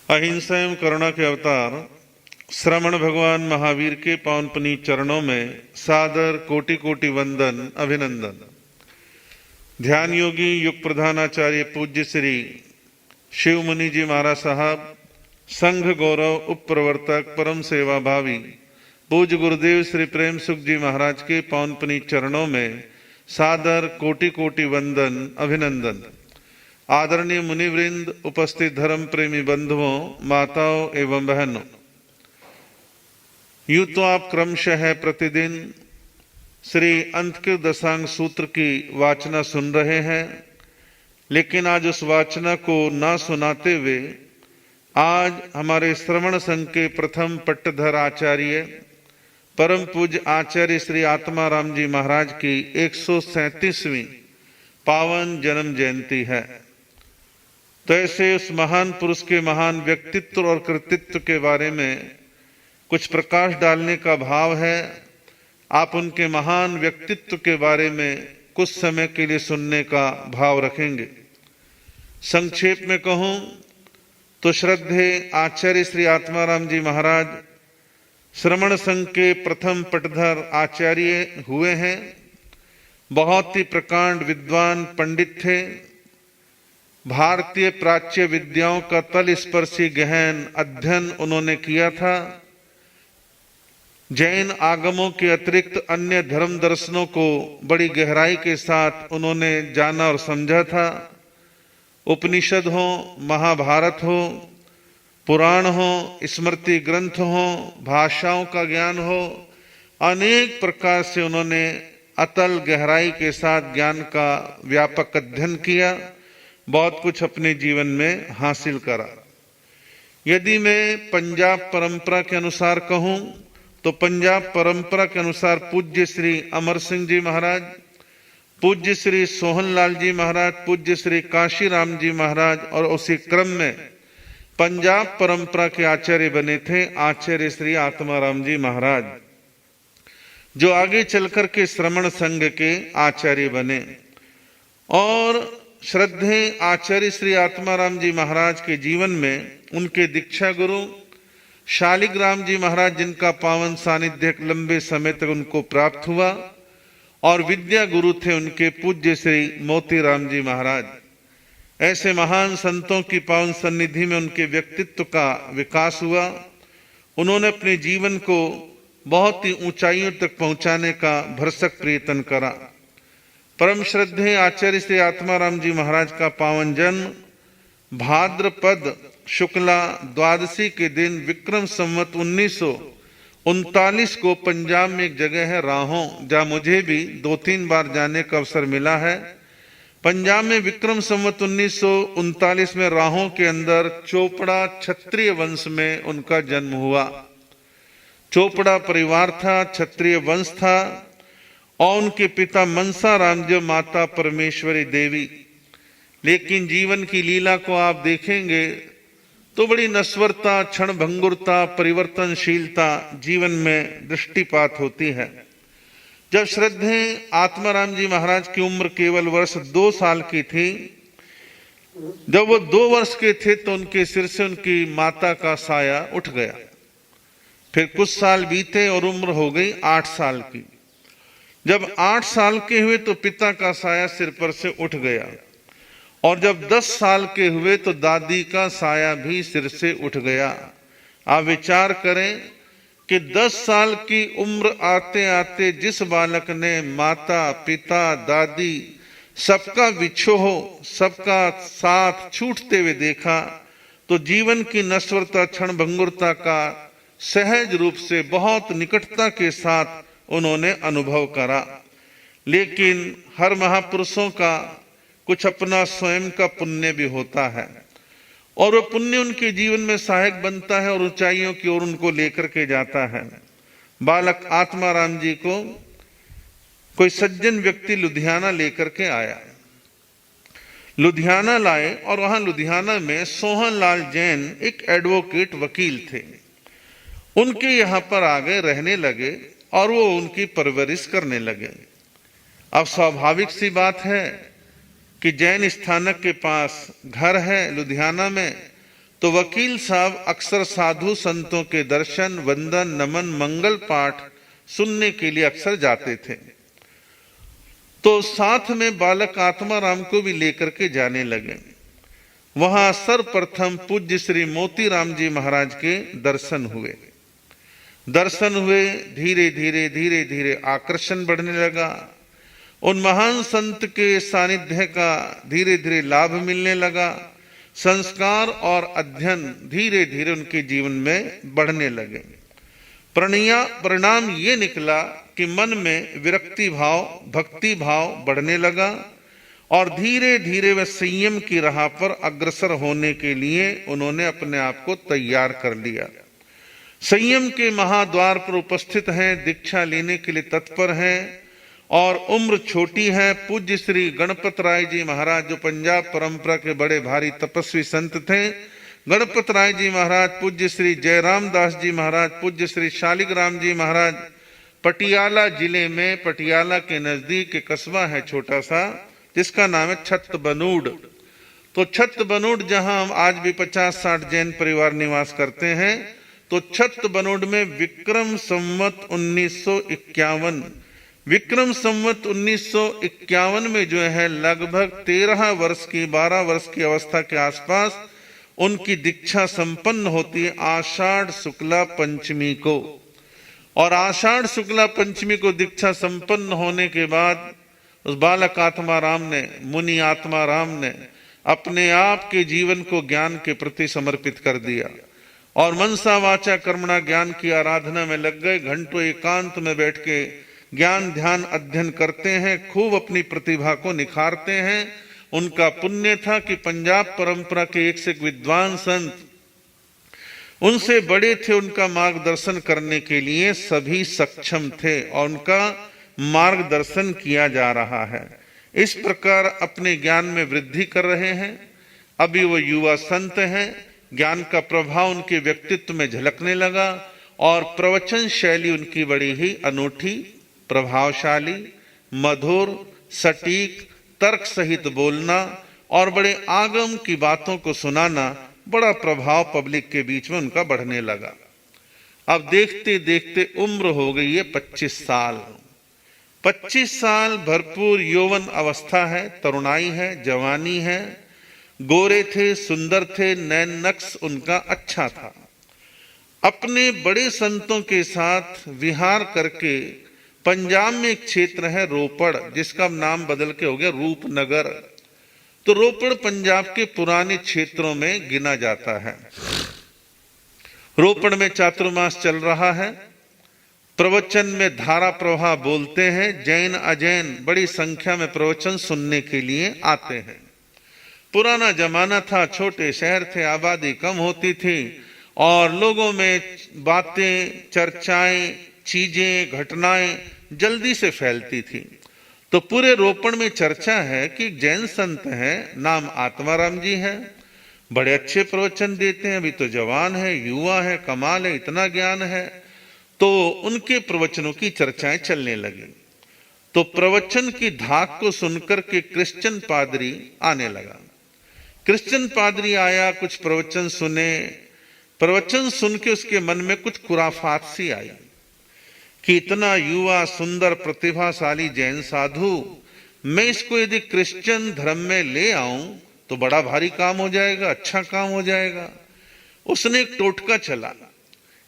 अहिंसा एवं करुणा के अवतार श्रमण भगवान महावीर के पावन पुनीत चरणों में सादर कोटि कोटि वंदन अभिनंदन। ध्यान योगी युग प्रधानाचार्य पूज्य श्री शिव मुनि जी महाराज साहब, संघ गौरव उप प्रवर्तक परम सेवा भावी पूज्य गुरुदेव श्री प्रेम सुख जी महाराज के पावन पुनीत चरणों में सादर कोटि कोटि वंदन अभिनंदन। आदरणीय मुनिवृंद, उपस्थित धर्म प्रेमी बंधुओं, माताओं एवं बहनों, यूं तो आप क्रमशः प्रतिदिन श्री अंत के दशांग सूत्र की वाचना सुन रहे हैं, लेकिन आज उस वाचना को ना सुनाते हुए आज हमारे श्रवण संघ के प्रथम पट्टधर आचार्य परम पूज्य आचार्य श्री आत्माराम जी महाराज की 137वीं पावन जन्म जयंती है। तो ऐसे उस महान पुरुष के महान व्यक्तित्व और कृतित्व के बारे में कुछ प्रकाश डालने का भाव है। आप उनके महान व्यक्तित्व के बारे में कुछ समय के लिए सुनने का भाव रखेंगे। संक्षेप में कहूं तो श्रद्धेय आचार्य श्री आत्माराम जी महाराज श्रमण संघ के प्रथम पटधर आचार्य हुए हैं। बहुत ही प्रकांड विद्वान पंडित थे। भारतीय प्राच्य विद्याओं का तल स्पर्शी गहन अध्ययन उन्होंने किया था। जैन आगमों के अतिरिक्त अन्य धर्म दर्शनों को बड़ी गहराई के साथ उन्होंने जाना और समझा था। उपनिषद हो, महाभारत हो, पुराण हो, स्मृति ग्रंथ हो, भाषाओं का ज्ञान हो, अनेक प्रकार से उन्होंने अतल गहराई के साथ ज्ञान का व्यापक अध्ययन किया। बहुत कुछ अपने जीवन में हासिल करा। यदि मैं पंजाब परंपरा के अनुसार कहूं तो पंजाब परंपरा के अनुसार पूज्य श्री अमर सिंह जी महाराज, पूज्य श्री सोहन लाल जी महाराज, पूज्य श्री काशी राम जी महाराज और उसी क्रम में पंजाब परंपरा के आचार्य बने थे आचार्य श्री आत्माराम जी महाराज, जो आगे चलकर के श्रमण संघ के आचार्य बने। और श्रद्धेय आचार्य श्री आत्माराम जी महाराज के जीवन में उनके दीक्षा गुरु शालिग्राम जी महाराज, जिनका पावन सानिध्य लंबे समय तक उनको प्राप्त हुआ, और विद्या गुरु थे उनके पूज्य श्री मोतीराम जी महाराज। ऐसे महान संतों की पावन सन्निधि में उनके व्यक्तित्व का विकास हुआ। उन्होंने अपने जीवन को बहुत ही ऊंचाइयों तक पहुंचाने का भरसक प्रयत्न करा। परम श्रद्धेय आचार्य श्री आत्माराम जी महाराज का पावन जन्म भाद्रपद शुक्ला द्वादशी के दिन विक्रम संवत 1939 को पंजाब में एक जगह है राहों, जहां मुझे भी 2-3 बार जाने का अवसर मिला है। पंजाब में विक्रम संवत 1939 में राहों के अंदर चोपड़ा क्षत्रिय वंश में उनका जन्म हुआ। चोपड़ा परिवार था, क्षत्रिय वंश था, और उनके पिता मनसा राम जी, माता परमेश्वरी देवी। लेकिन जीवन की लीला को आप देखेंगे तो बड़ी नश्वरता, क्षण भंगुरता, परिवर्तनशीलता जीवन में दृष्टिपात होती है। जब श्रद्धेय आत्माराम जी महाराज की उम्र केवल वर्ष 2 साल की थी, जब वो 2 वर्ष के थे तो उनके सिर से उनकी माता का साया उठ गया। फिर कुछ साल बीते और उम्र हो गई 8 साल की। जब 8 साल के हुए तो पिता का साया सिर पर से उठ गया, और जब 10 साल के हुए तो दादी का साया भी सिर से उठ गया। आप विचार करें कि 10 साल की उम्र आते आते जिस बालक ने माता, पिता, दादी सबका विछोह, सबका साथ छूटते हुए देखा, तो जीवन की नश्वरता, क्षण भंगुरता का सहज रूप से बहुत निकटता के साथ उन्होंने अनुभव करा। लेकिन हर महापुरुषों का कुछ अपना स्वयं का पुण्य भी होता है, और वो पुण्य उनके जीवन में सहायक बनता है और ऊंचाइयों की ओर उनको लेकर के जाता है। बालक आत्माराम जी को कोई सज्जन व्यक्ति लुधियाना लेकर के आया। लुधियाना लाए और वहां लुधियाना में सोहन लाल जैन एक एडवोकेट वकील थे। उनके यहाँ पर आ गए, रहने लगे और वो उनकी परवरिश करने लगे। अब स्वाभाविक सी बात है कि जैन स्थानक के पास घर है लुधियाना में, तो वकील साहब अक्सर साधु संतों के दर्शन, वंदन, नमन, मंगल पाठ सुनने के लिए अक्सर जाते थे। तो साथ में बालक आत्माराम को भी लेकर के जाने लगे। वहां सर्वप्रथम पूज्य श्री मोतीराम जी महाराज के दर्शन हुए। धीरे धीरे आकर्षण बढ़ने लगा। उन महान संत के सानिध्य का धीरे धीरे लाभ मिलने लगा। संस्कार और अध्ययन धीरे धीरे उनके जीवन में बढ़ने लगे। परिणाम ये निकला कि मन में विरक्ति भाव, भक्ति भाव बढ़ने लगा और धीरे धीरे वह संयम की राह पर अग्रसर होने के लिए उन्होंने अपने आप को तैयार कर लिया। संयम के महाद्वार पर उपस्थित हैं, दीक्षा लेने के लिए तत्पर हैं और उम्र छोटी है। पूज्य श्री गणपत राय जी महाराज, जो पंजाब परंपरा के बड़े भारी तपस्वी संत थे, गणपत राय जी महाराज, पूज्य श्री जयराम दास जी महाराज, पूज्य श्री शालिग्राम जी महाराज, पटियाला जिले में, पटियाला के नजदीक एक कस्बा है छोटा सा, जिसका नाम है छत्तबनूड। तो छत्तबनूड, जहां हम आज भी 50-60 जैन परिवार निवास करते हैं, तो छत्तबनूड में विक्रम संवत 1951 में जो है लगभग 12 वर्ष की अवस्था के आसपास उनकी दीक्षा संपन्न होती है आषाढ़ शुक्ला पंचमी को। और आषाढ़ शुक्ला पंचमी को दीक्षा संपन्न होने के बाद उस बालक आत्माराम ने, मुनि आत्माराम ने अपने आप के जीवन को ज्ञान के प्रति समर्पित कर दिया और मनसा वाचा कर्मणा ज्ञान की आराधना में लग गए। घंटों एकांत में बैठ के ज्ञान ध्यान अध्ययन करते हैं, खूब अपनी प्रतिभा को निखारते हैं। उनका पुण्य था कि पंजाब परंपरा के एक से एक विद्वान संत उनसे बड़े थे, उनका मार्गदर्शन करने के लिए सभी सक्षम थे और उनका मार्गदर्शन किया जा रहा है। इस प्रकार अपने ज्ञान में वृद्धि कर रहे हैं। अभी वो युवा संत हैं। ज्ञान का प्रभाव उनके व्यक्तित्व में झलकने लगा और प्रवचन शैली उनकी बड़ी ही अनूठी, प्रभावशाली, मधुर, सटीक, तर्क सहित बोलना और बड़े आगम की बातों को सुनाना, बड़ा प्रभाव पब्लिक के बीच में उनका बढ़ने लगा। अब देखते देखते उम्र हो गई है 25 साल। 25 साल भरपूर यौवन अवस्था है, तरुणाई है, जवानी है। गोरे थे, सुंदर थे, नैन नक्श उनका अच्छा था। अपने बड़े संतों के साथ विहार करके पंजाब में एक क्षेत्र है रोपड़, जिसका नाम बदल के हो गया रूपनगर। तो रोपड़ पंजाब के पुराने क्षेत्रों में गिना जाता है। रोपड़ में चातुर्मास चल रहा है। प्रवचन में धारा प्रवाह बोलते हैं। जैन अजैन बड़ी संख्या में प्रवचन सुनने के लिए आते हैं। पुराना जमाना था, छोटे शहर थे, आबादी कम होती थी और लोगों में बातें, चर्चाएं, चीजें, घटनाएं जल्दी से फैलती थी। तो पूरे रोपड़ में चर्चा है कि जैन संत हैं, नाम आत्माराम जी है, बड़े अच्छे प्रवचन देते हैं, अभी तो जवान है, युवा है, कमाल है, इतना ज्ञान है। तो उनके प्रवचनों की चर्चाएं चलने लगी। तो प्रवचन की धाक को सुनकर के क्रिश्चियन पादरी आने लगा। क्रिश्चियन पादरी आया, कुछ प्रवचन सुने। प्रवचन सुन के उसके मन में कुछ खुराफात सी आई कि इतना युवा, सुंदर, प्रतिभाशाली जैन साधु, मैं इसको यदि क्रिश्चियन धर्म में ले आऊं तो बड़ा भारी काम हो जाएगा, अच्छा काम हो जाएगा। उसने एक टोटका चला।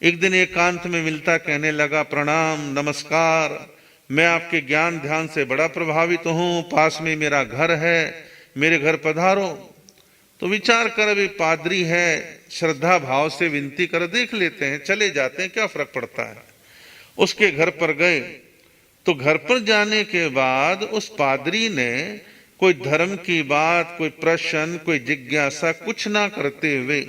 एक दिन एकांत में मिलता, कहने लगा, प्रणाम, नमस्कार, मैं आपके ज्ञान ध्यान से बड़ा प्रभावित हूं, पास में मेरा घर है, मेरे घर पधारो। तो विचार कर, अभी पादरी है, श्रद्धा भाव से विनती कर देख लेते हैं, चले जाते हैं, क्या फर्क पड़ता है। उसके घर पर गए। तो घर पर जाने के बाद उस पादरी ने कोई धर्म की बात, कोई प्रश्न, कोई जिज्ञासा कुछ ना करते हुए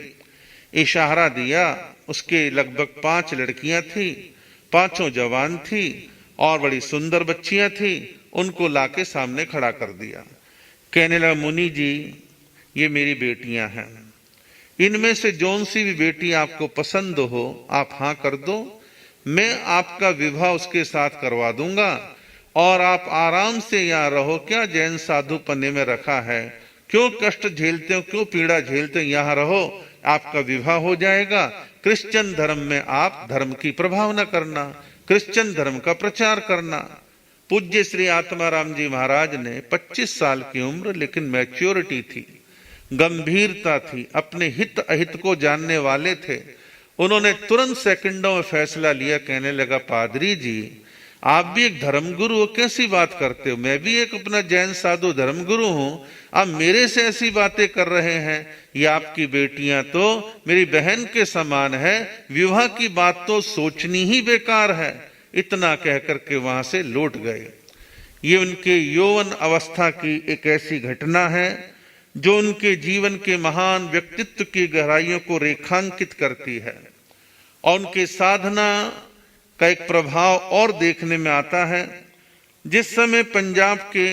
इशारा दिया। उसके लगभग 5 लड़कियां थी, 5 जवान थी और बड़ी सुंदर बच्चियां थी। उनको लाके सामने खड़ा कर दिया। कहने लगा, मुनि जी, ये मेरी बेटियां हैं, इनमें से जौन सी भी बेटी आपको पसंद हो आप हाँ कर दो, मैं आपका विवाह उसके साथ करवा दूंगा और आप आराम से यहाँ रहो। क्या जैन साधु पन्ने में रखा है, क्यों कष्ट झेलते हो, क्यों पीड़ा झेलते हो, यहाँ रहो, आपका विवाह हो जाएगा। क्रिश्चियन धर्म में आप धर्म की प्रभाव न करना, क्रिश्चियन धर्म का प्रचार करना। पूज्य श्री आत्माराम जी महाराज ने 25 साल की उम्र, लेकिन मैच्योरिटी थी, गंभीरता थी, अपने हित अहित को जानने वाले थे। उन्होंने तुरंत सेकंडों में फैसला लिया। कहने लगा, पादरी जी आप भी एक धर्मगुरु हो, कैसी बात करते हो? मैं भी एक अपना जैन साधु धर्मगुरु हूं, आप मेरे से ऐसी बातें कर रहे हैं? ये आपकी बेटियां तो मेरी बहन के समान है, विवाह की बात तो सोचनी ही बेकार है। इतना कहकर के वहां से लौट गए। ये उनके यौवन अवस्था की एक ऐसी घटना है जो उनके जीवन के महान व्यक्तित्व की गहराइयों को रेखांकित करती है। और उनके साधना का एक प्रभाव और देखने में आता है। जिस समय पंजाब के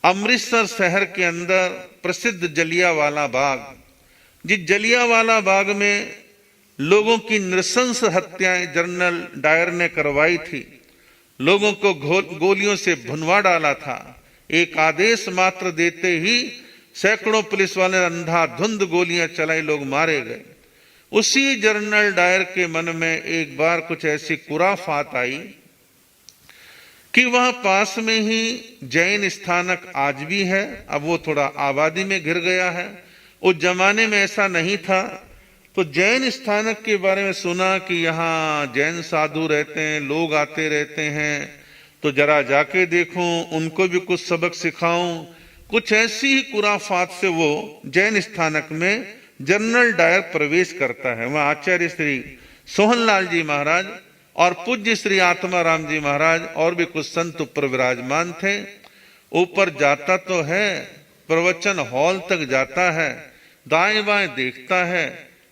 अमृतसर शहर के अंदर प्रसिद्ध जलियांवाला बाग, जिस जलियांवाला बाग में लोगों की नृशंस हत्याएं जनरल डायर ने करवाई थी, लोगों को गोलियों से भुनवा डाला था, एक आदेश मात्र देते ही सैकड़ों पुलिस वाले अंधाधुंध गोलियां चलाई, लोग मारे गए। उसी जनरल डायर के मन में एक बार कुछ ऐसी कुराफात आई कि वहां पास में ही जैन स्थानक आज भी है। अब वो थोड़ा आबादी में घिर गया है, उस जमाने में ऐसा नहीं था। तो जैन स्थानक के बारे में सुना कि यहाँ जैन साधु रहते हैं, लोग आते रहते हैं, तो जरा जाके देखूं, उनको भी कुछ सबक सिखाऊं। कुछ ऐसी ही कुराफात से वो जैन स्थानक में जनरल डायर प्रवेश करता है। वहां आचार्य श्री सोहनलाल जी महाराज और पूज्य श्री आत्माराम जी महाराज और भी कुछ संत ऊपर विराजमान थे। ऊपर जाता तो है, प्रवचन हॉल तक जाता है, दाएं बाएं देखता है,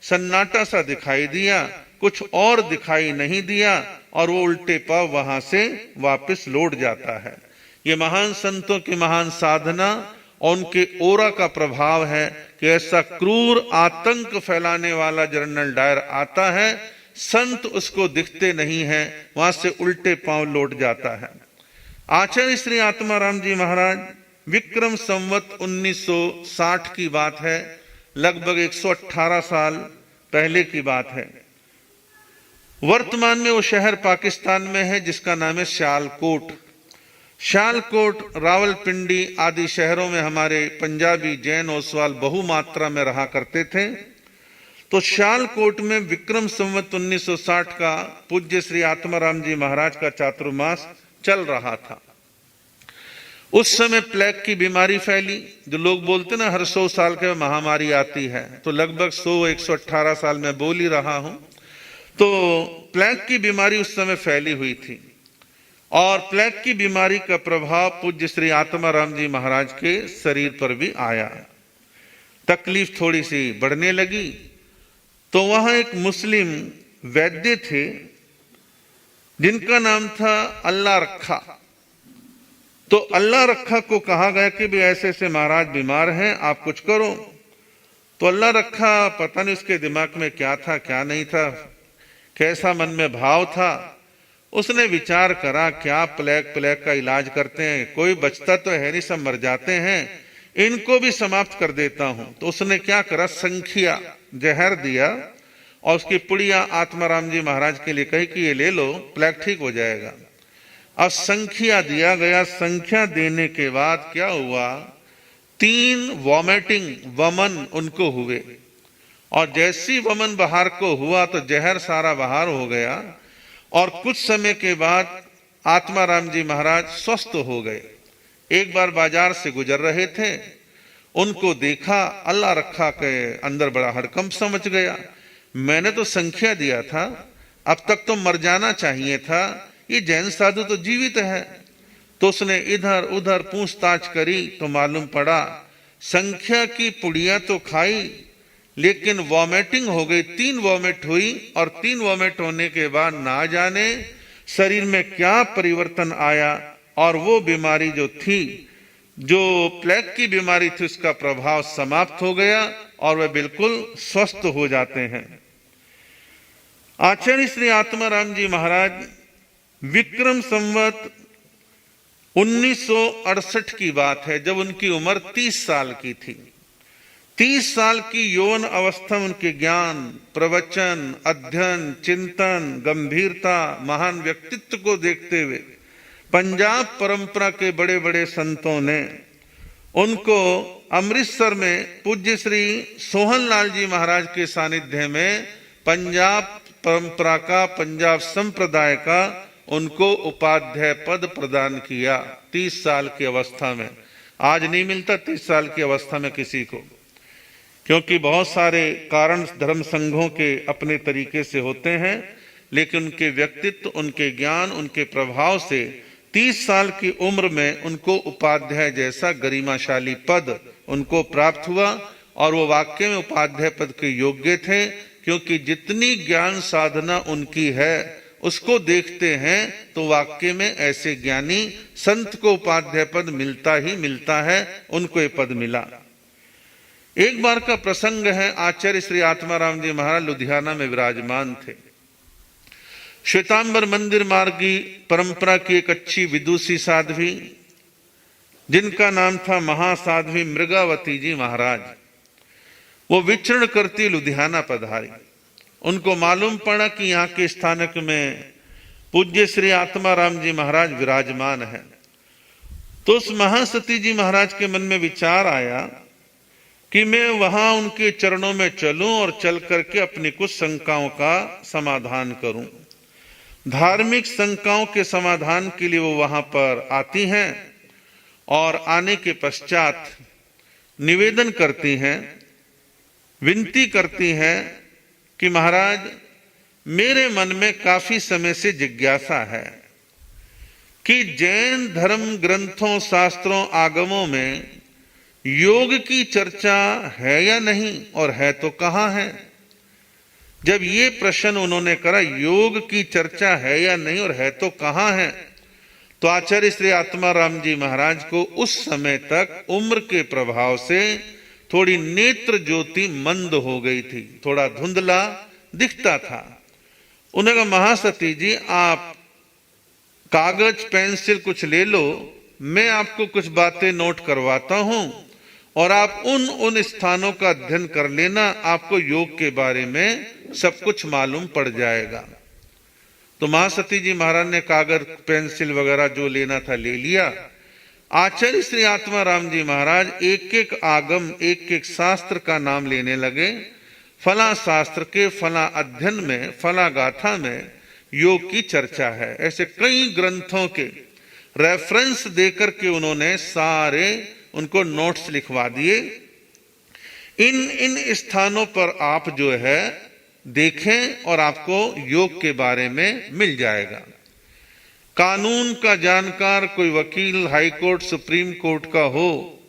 सन्नाटा सा दिखाई दिया, कुछ और दिखाई नहीं दिया, और वो उल्टे पांव वहां से वापस लौट जाता है। ये महान संतों की महान साधना और उनके ओरा का प्रभाव है कि ऐसा क्रूर आतंक फैलाने वाला जनरल डायर आता है, संत उसको दिखते नहीं है, वहां से उल्टे पांव लौट जाता है। आचार्य श्री आत्माराम जी महाराज विक्रम संवत 1960 की बात है, लगभग 118 साल पहले की बात है। वर्तमान में वो शहर पाकिस्तान में है जिसका नाम है सियालकोट। सियालकोट, रावलपिंडी आदि शहरों में हमारे पंजाबी जैन ओसवाल बहुमात्रा में रहा करते थे। तो सियालकोट में विक्रम संवत 1960 का पूज्य श्री आत्माराम जी महाराज का चातुर्मास चल रहा था। उस समय प्लेग की बीमारी फैली, जो लोग बोलते ना हर 100 साल के महामारी आती है, तो लगभग 118 साल में बोल ही रहा हूं। तो प्लेग की बीमारी उस समय फैली हुई थी और प्लेग की बीमारी का प्रभाव पूज्य श्री आत्माराम जी महाराज के शरीर पर भी आया। तकलीफ थोड़ी सी बढ़ने लगी। तो वहां एक मुस्लिम वैद्य थे जिनका नाम था अल्लाह रखा। तो अल्लाह रखा को कहा गया कि भी ऐसे ऐसे महाराज बीमार हैं, आप कुछ करो। तो अल्लाह रखा, पता नहीं उसके दिमाग में क्या था क्या नहीं था, कैसा मन में भाव था, उसने विचार करा क्या प्लेग का इलाज करते हैं, कोई बचता तो है नहीं, सब मर जाते हैं, इनको भी समाप्त कर देता हूं। तो उसने क्या करा, संखिया जहर दिया और उसकी पुड़िया आत्माराम जी महाराज के लिए कही कि ये ले लो, प्लेग ठीक हो जाएगा। अब संख्या दिया गया। संख्या देने के बाद क्या हुआ, 3 वॉमिटिंग वमन उनको हुए, और जैसी वमन बाहर को हुआ तो जहर सारा बाहर हो गया, और कुछ समय के बाद आत्माराम जी महाराज स्वस्थ हो गए। एक बार बाजार से गुजर रहे थे, उनको देखा, अल्लाह रखा के अंदर बड़ा हड़कंप समझ गया। मैंने तो संख्या दिया था, अब तक तो मर जाना चाहिए था, ये जैन साधु तो जीवित है। तो उसने इधर उधर पूछताछ करी तो मालूम पड़ा संख्या की पुड़िया तो खाई लेकिन वॉमिटिंग हो गई, 3 वॉमिट हुई, और 3 वॉमिट होने के बाद ना जाने शरीर में क्या परिवर्तन आया, और वो बीमारी जो थी, जो प्लेग की बीमारी थी, उसका प्रभाव समाप्त हो गया और वह बिल्कुल स्वस्थ हो जाते हैं। आचार्य श्री आत्माराम जी महाराज विक्रम संवत 1968 की बात है, जब उनकी उम्र 30 साल की थी। 30 साल की यौवन अवस्था में उनके ज्ञान, प्रवचन, अध्ययन, चिंतन, गंभीरता, महान व्यक्तित्व को देखते हुए पंजाब परंपरा के बड़े बड़े संतों ने उनको अमृतसर में पूज्य श्री सोहन लाल जी महाराज के सानिध्य में पंजाब परंपरा का, पंजाब संप्रदाय का उनको उपाध्याय पद प्रदान किया 30 साल की अवस्था में। आज नहीं मिलता 30 साल की अवस्था में किसी को, क्योंकि बहुत सारे कारण धर्म संघों के अपने तरीके से होते हैं, लेकिन उनके व्यक्तित्व, उनके ज्ञान, उनके प्रभाव से 30 साल की उम्र में उनको उपाध्याय जैसा गरिमाशाली पद उनको प्राप्त हुआ। और वो वाक्य में उपाध्याय पद के योग्य थे, क्योंकि जितनी ज्ञान साधना उनकी है उसको देखते हैं तो वाक्य में ऐसे ज्ञानी संत को उपाध्याय पद मिलता ही मिलता है। उनको ये पद मिला। एक बार का प्रसंग है, आचार्य श्री आत्माराम जी महाराज लुधियाना में विराजमान थे। श्वेतांबर मंदिर मार्गी परंपरा की एक अच्छी विदुषी साध्वी, जिनका नाम था महासाध्वी मृगावती जी महाराज, वो विचरण करती लुधियाना पधारी। उनको मालूम पड़ा कि यहाँ के स्थानक में पूज्य श्री आत्माराम जी महाराज विराजमान है। तो उस महासती जी महाराज के मन में विचार आया कि मैं वहां उनके चरणों में चलूं और चल करके अपनी कुछ शंकाओं का समाधान करूं। धार्मिक शंकाओं के समाधान के लिए वो वहां पर आती हैं और आने के पश्चात निवेदन करती हैं, विनती करती हैं कि महाराज, मेरे मन में काफी समय से जिज्ञासा है कि जैन धर्म ग्रंथों, शास्त्रों, आगमों में योग की चर्चा है या नहीं, और है तो कहां है। जब ये प्रश्न उन्होंने करा, योग की चर्चा है या नहीं और है तो कहां है, तो आचार्य श्री आत्माराम जी महाराज को उस समय तक उम्र के प्रभाव से थोड़ी नेत्र ज्योति मंद हो गई थी, थोड़ा धुंधला दिखता था। उन्होंने कहा, महासती जी, आप कागज पेंसिल कुछ ले लो, मैं आपको कुछ बातें नोट करवाता हूं और आप उन स्थानों का अध्ययन कर लेना, आपको योग के बारे में सब कुछ मालूम पड़ जाएगा। तो महासती जी महाराज ने कागज पेंसिल वगैरह जो लेना था ले लिया। आचार्य श्री आत्माराम जी महाराज एक एक आगम, एक एक शास्त्र का नाम लेने लगे। फला शास्त्र के फला अध्ययन में, फला गाथा में योग की चर्चा है। ऐसे कई ग्रंथों के रेफरेंस देकर के उन्होंने सारे उनको नोट्स लिखवा दिए। इन स्थानों पर आप जो है देखें और आपको योग के बारे में मिल जाएगा। कानून का जानकार कोई वकील हाई कोर्ट, सुप्रीम कोर्ट का हो,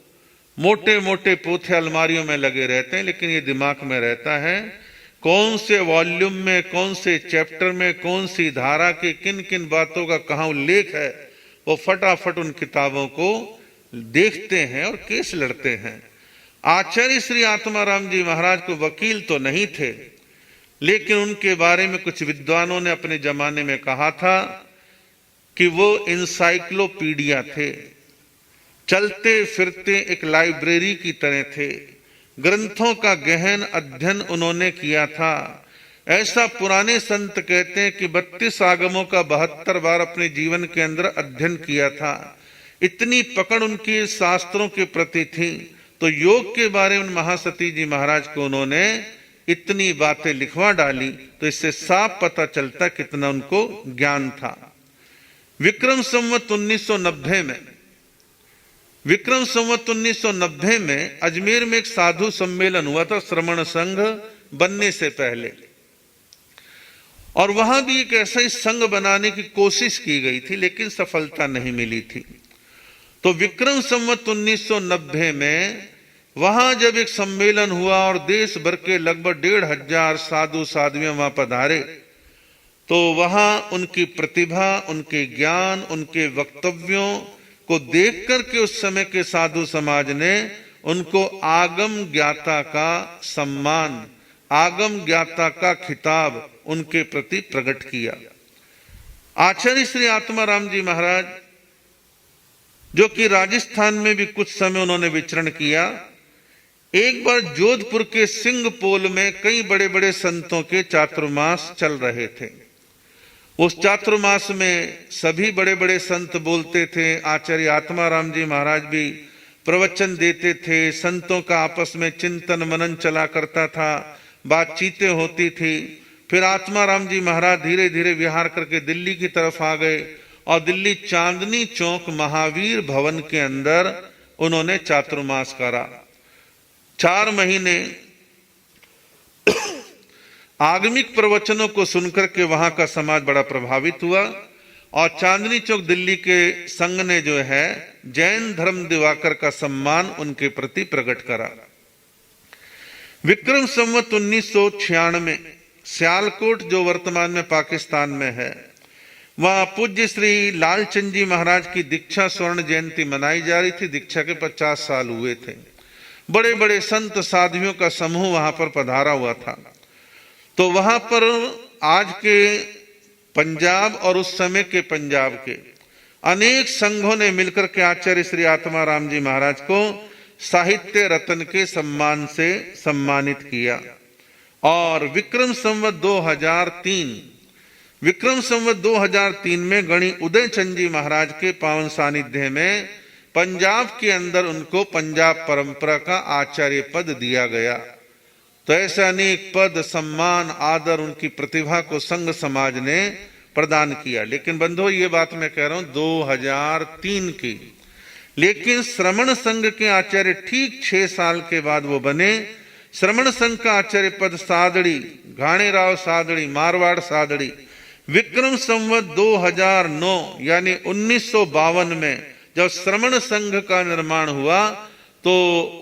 मोटे मोटे पोथे अलमारियों में लगे रहते हैं, लेकिन ये दिमाग में रहता है कौन से वॉल्यूम में, कौन से चैप्टर में, कौन सी धारा के किन किन बातों का कहां उल्लेख है, वो फटाफट उन किताबों को देखते हैं और केस लड़ते हैं। आचार्य श्री आत्माराम जी महाराज को वकील तो नहीं थे, लेकिन उनके बारे में कुछ विद्वानों ने अपने जमाने में कहा था कि वो इंसाइक्लोपीडिया थे, चलते फिरते एक लाइब्रेरी की तरह थे। ग्रंथों का गहन अध्ययन उन्होंने किया था। ऐसा पुराने संत कहते हैं कि 32 आगमों का 72 बार अपने जीवन के अंदर अध्ययन किया था। इतनी पकड़ उनकी शास्त्रों के प्रति थी। तो योग के बारे में महासती जी महाराज को उन्होंने इतनी बातें लिखवा डाली, तो इससे साफ पता चलता कितना उनको ज्ञान था। विक्रम संवत 1990 में अजमेर में एक साधु सम्मेलन हुआ था, श्रमण संघ बनने से पहले, और वहां भी एक ऐसा ही संघ बनाने की कोशिश की गई थी, लेकिन सफलता नहीं मिली थी। तो विक्रम संवत 1990 में वहां जब एक सम्मेलन हुआ और देश भर के लगभग 1500 साधु साध्वियां वहां पधारे, तो वहां उनकी प्रतिभा, उनके ज्ञान, उनके वक्तव्यों को देख करके उस समय के साधु समाज ने उनको आगम ज्ञाता का सम्मान, आगम ज्ञाता का खिताब उनके प्रति प्रकट किया। आचार्य श्री आत्माराम जी महाराज, जो कि राजस्थान में भी कुछ समय उन्होंने विचरण किया, एक बार जोधपुर के सिंहपोल में कई बड़े बड़े संतों के चातुर्मास चल रहे थे। उस चातुर्मास में सभी बड़े बड़े संत बोलते थे, आचार्य आत्माराम जी महाराज भी प्रवचन देते थे, संतों का आपस में चिंतन मनन चला करता था, बातचीतें होती थी। फिर आत्माराम जी महाराज धीरे धीरे विहार करके दिल्ली की तरफ आ गए और दिल्ली चांदनी चौक महावीर भवन के अंदर उन्होंने चातुर्मास करा। 4 महीने आगमिक प्रवचनों को सुनकर के वहां का समाज बड़ा प्रभावित हुआ और चांदनी चौक दिल्ली के संघ ने जो है जैन धर्म दिवाकर का सम्मान उनके प्रति प्रकट करा। विक्रम संवत 1996 सियालकोट जो वर्तमान में पाकिस्तान में है, वहां पूज्य श्री लालचंद जी महाराज की दीक्षा स्वर्ण जयंती मनाई जा रही थी। दीक्षा के 50 साल हुए थे। बड़े बड़े संत साधुओं का समूह वहां पर पधारा हुआ था। तो वहां पर आज के पंजाब और उस समय के पंजाब के अनेक संघों ने मिलकर के आचार्य श्री आत्माराम जी महाराज को साहित्य रत्न के सम्मान से सम्मानित किया। और विक्रम संवत 2003 में गणी उदय चंद जी महाराज के पावन सानिध्य में पंजाब के अंदर उनको पंजाब परंपरा का आचार्य पद दिया गया। तो ऐसे अनेक पद, सम्मान, आदर उनकी प्रतिभा को संघ समाज ने प्रदान किया। लेकिन बंधुओं, ये बात मैं कह रहा हूं 2003 की। लेकिन श्रमण संघ के आचार्य ठीक 6 साल के बाद वो बने। श्रमण संघ का आचार्य पद सादड़ी, घाणेराव सादड़ी, मारवाड़ सादड़ी, विक्रम संवत 2009 यानी 1952 में जब श्रमण संघ का निर्माण हुआ तो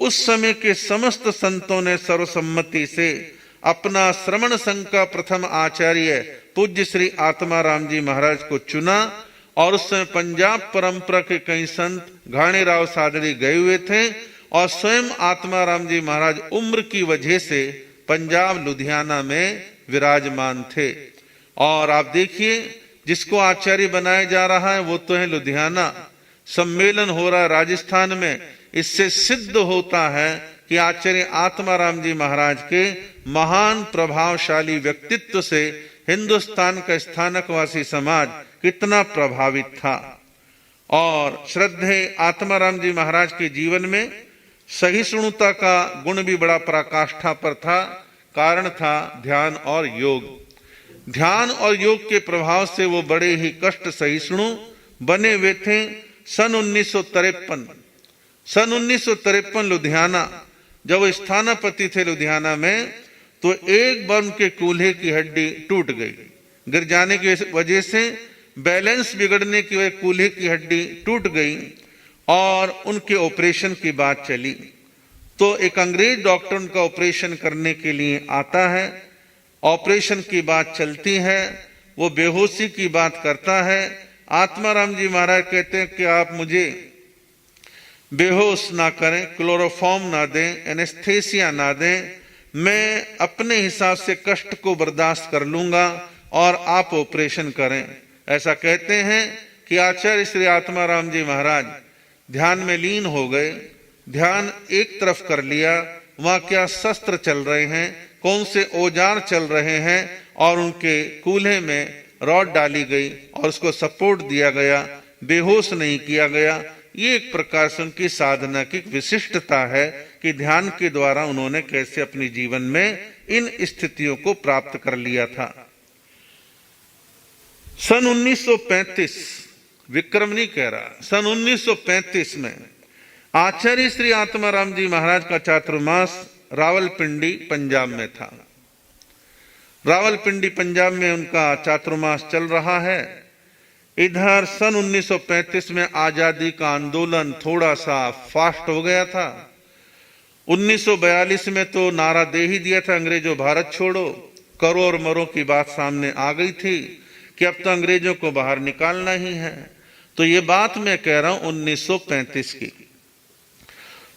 उस समय के समस्त संतों ने सर्वसम्मति से अपना श्रमण संघ का प्रथम आचार्य पूज्य श्री आत्माराम जी महाराज को चुना। और उस समय पंजाब परंपरा के कई संत घाणेराव सादड़ी गए हुए थे और स्वयं आत्माराम जी महाराज उम्र की वजह से पंजाब लुधियाना में विराजमान थे। और आप देखिए, जिसको आचार्य बनाया जा रहा है वो तो है लुधियाना। सम्मेलन हो रहा है राजस्थान में। इससे सिद्ध होता है कि आचार्य आत्माराम जी महाराज के महान प्रभावशाली व्यक्तित्व से हिंदुस्तान का स्थानकवासी समाज कितना प्रभावित था। और श्रद्धेय आत्माराम जी महाराज के जीवन में सहिष्णुता का गुण भी बड़ा पराकाष्ठा पर था। कारण था ध्यान और योग। ध्यान और योग के प्रभाव से वो बड़े ही कष्ट सहिष्णु बने हुए थे। सन 1953 लुधियाना, जब वो स्थानापति थे लुधियाना में, तो एक बार उनके कूल्हे की हड्डी टूट गई। गिर जाने की वजह से, बैलेंस बिगड़ने की वजह कूल्हे की हड्डी टूट गई और उनके ऑपरेशन की बात चली। तो एक अंग्रेज डॉक्टर उनका ऑपरेशन करने के लिए आता है। ऑपरेशन की बात चलती है, वो बेहोशी की बात करता है। आत्माराम जी महाराज कहते हैं कि आप मुझे बेहोश ना करें, क्लोरोफॉर्म ना दें, एनेस्थेसिया ना दें, मैं अपने हिसाब से कष्ट को बर्दाश्त कर लूंगा और आप ऑपरेशन करें। ऐसा कहते हैं कि आचार्य श्री आत्माराम जी महाराज ध्यान में लीन हो गए। ध्यान एक तरफ कर लिया, वहां क्या शस्त्र चल रहे हैं, कौन से औजार चल रहे हैं, और उनके कूल्हे में रॉड डाली गई और उसको सपोर्ट दिया गया, बेहोश नहीं किया गया। ये एक प्रकार से उनकी साधना की विशिष्टता है कि ध्यान के द्वारा उन्होंने कैसे अपने जीवन में इन स्थितियों को प्राप्त कर लिया था। सन 1935, विक्रम नहीं कह रहा, सन 1935 में आचार्य श्री आत्माराम जी महाराज का चातुर्मास रावलपिंडी पंजाब में था। रावलपिंडी पंजाब में उनका चातुर्मास चल रहा है। इधर सन 1935 में आजादी का आंदोलन थोड़ा सा फास्ट हो गया था। 1942 में तो नारा दे ही दिया था, अंग्रेजों भारत छोड़ो। करो और मरो की बात सामने आ गई थी कि अब तो अंग्रेजों को बाहर निकालना ही है। तो ये बात मैं कह रहा हूं 1935 की।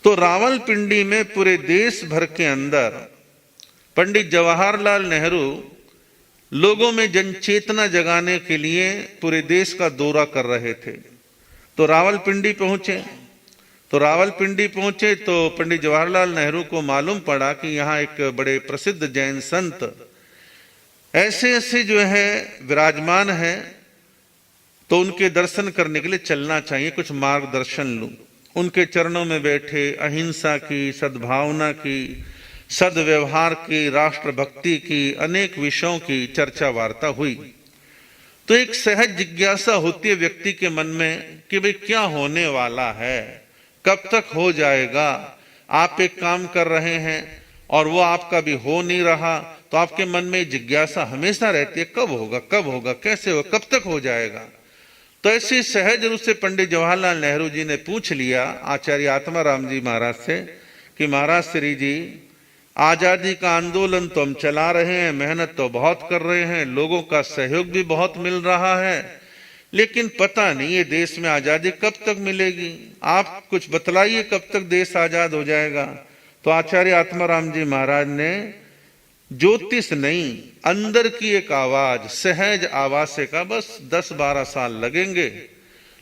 तो रावलपिंडी में पूरे देश भर के अंदर पंडित जवाहरलाल नेहरू लोगों में जनचेतना जगाने के लिए पूरे देश का दौरा कर रहे थे। तो रावलपिंडी पहुंचे। तो रावलपिंडी पहुंचे तो पंडित जवाहरलाल नेहरू को मालूम पड़ा कि यहाँ एक बड़े प्रसिद्ध जैन संत ऐसे ऐसे जो है विराजमान है, तो उनके दर्शन करने के लिए चलना चाहिए, कुछ मार्गदर्शन लूं। उनके चरणों में बैठे अहिंसा की, सद्भावना की, सदव्यवहार की, राष्ट्रभक्ति की, अनेक विषयों की चर्चा वार्ता हुई। तो एक सहज जिज्ञासा होती है व्यक्ति के मन में कि भाई क्या होने वाला है, कब तक हो जाएगा। आप एक काम कर रहे हैं और वो आपका भी हो नहीं रहा, तो आपके मन में जिज्ञासा हमेशा रहती है, कब होगा, कब होगा, कैसे होगा, कब तक हो जाएगा। तो ऐसे सहज रूप से पंडित जवाहरलाल नेहरू जी ने पूछ लिया आचार्य आत्माराम जी महाराज से कि महाराज श्री जी, आजादी का आंदोलन तो हम चला रहे हैं, मेहनत तो बहुत कर रहे हैं, लोगों का सहयोग भी बहुत मिल रहा है, लेकिन पता नहीं ये देश में आजादी कब तक मिलेगी। आप कुछ बतलाइए कब तक देश आजाद हो जाएगा। तो आचार्य आत्माराम जी महाराज ने ज्योतिष नहीं, अंदर की एक आवाज, सहज आवाज से कहा बस 10-12 साल लगेंगे,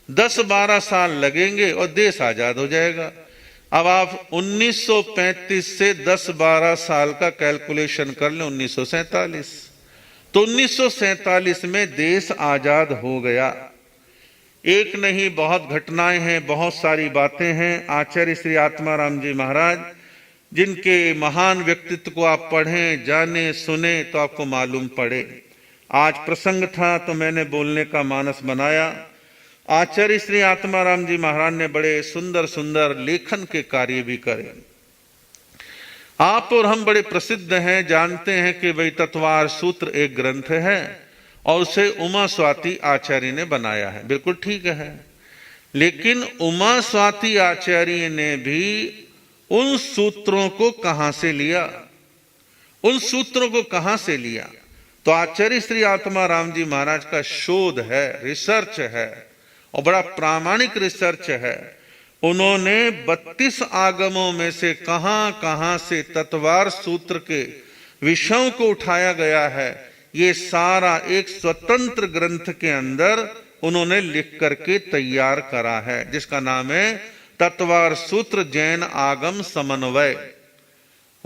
10-12 साल लगेंगे और देश आजाद हो जाएगा। अब आप 1935 से 10-12 साल का कैलकुलेशन कर लें, 1947, तो 1947 में देश आजाद हो गया। एक नहीं, बहुत घटनाएं हैं, बहुत सारी बातें हैं। आचार्य श्री आत्माराम जी महाराज जिनके महान व्यक्तित्व को आप पढ़ें, जाने, सुने तो आपको मालूम पड़े। आज प्रसंग था तो मैंने बोलने का मानस बनाया। आचार्य श्री आत्माराम जी महाराज ने बड़े सुंदर सुंदर लेखन के कार्य भी करे। आप और हम बड़े प्रसिद्ध हैं, जानते हैं कि भाई तत्वार सूत्र एक ग्रंथ है और उसे उमा स्वाति आचार्य ने बनाया है, बिल्कुल ठीक है। लेकिन उमा स्वाति आचार्य ने भी उन सूत्रों को कहां से लिया, उन सूत्रों को कहां से लिया? तो आचार्य श्री आत्माराम जी महाराज का शोध है, रिसर्च है और बड़ा प्रामाणिक रिसर्च है। उन्होंने 32 आगमों में से कहां कहां से तत्वार सूत्र के विषयों को उठाया गया है, ये सारा एक स्वतंत्र ग्रंथ के अंदर उन्होंने लिख करके तैयार करा है, जिसका नाम है तत्वार सूत्र जैन आगम समन्वय।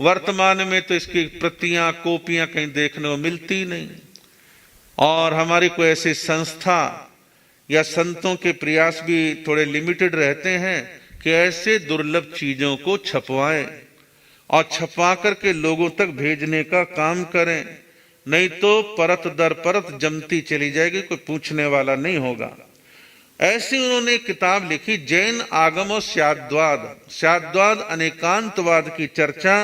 वर्तमान में तो इसकी प्रतियां, कॉपियां कहीं देखने को मिलती नहीं, और हमारी कोई ऐसी संस्था या संतों के प्रयास भी थोड़े लिमिटेड रहते हैं कि ऐसे दुर्लभ चीजों को छपवाएं और छपा करके लोगों तक भेजने का काम करें, नहीं तो परत दर परत जमती चली जाएगी, कोई पूछने वाला नहीं होगा। ऐसी उन्होंने किताब लिखी जैन आगम और स्याद्वाद, स्याद्वाद अनेकांतवाद की चर्चा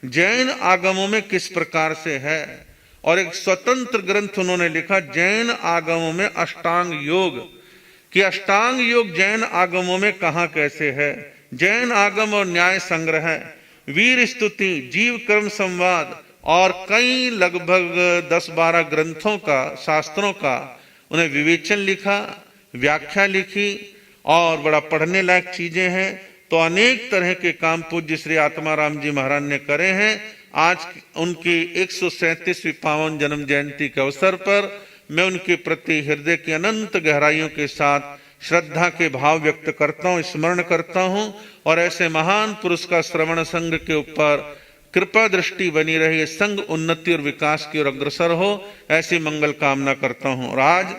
जैन आगमों में किस प्रकार से है, और एक स्वतंत्र ग्रंथ उन्होंने लिखा जैन आगमों में अष्टांग योग, कि अष्टांग योग जैन आगमों में कहां कैसे है। जैन आगम और न्याय संग्रह, वीर स्तुति, जीव कर्म संवाद और कई लगभग 10-12 ग्रंथों का, शास्त्रों का उन्हें विवेचन लिखा, व्याख्या लिखी और बड़ा पढ़ने लायक चीजें हैं। तो अनेक तरह के काम पूज्य श्री आत्माराम जी महाराज ने करे हैं। आज उनकी 137वीं पावन जन्म जयंती के अवसर पर मैं उनके प्रति हृदय की अनंत गहराइयों के साथ श्रद्धा के भाव व्यक्त करता हूँ, स्मरण करता हूँ, और ऐसे महान पुरुष का श्रवण संघ के ऊपर कृपा दृष्टि बनी रही, संघ उन्नति और विकास की ओर अग्रसर हो, ऐसी मंगल कामना करता हूँ। और आज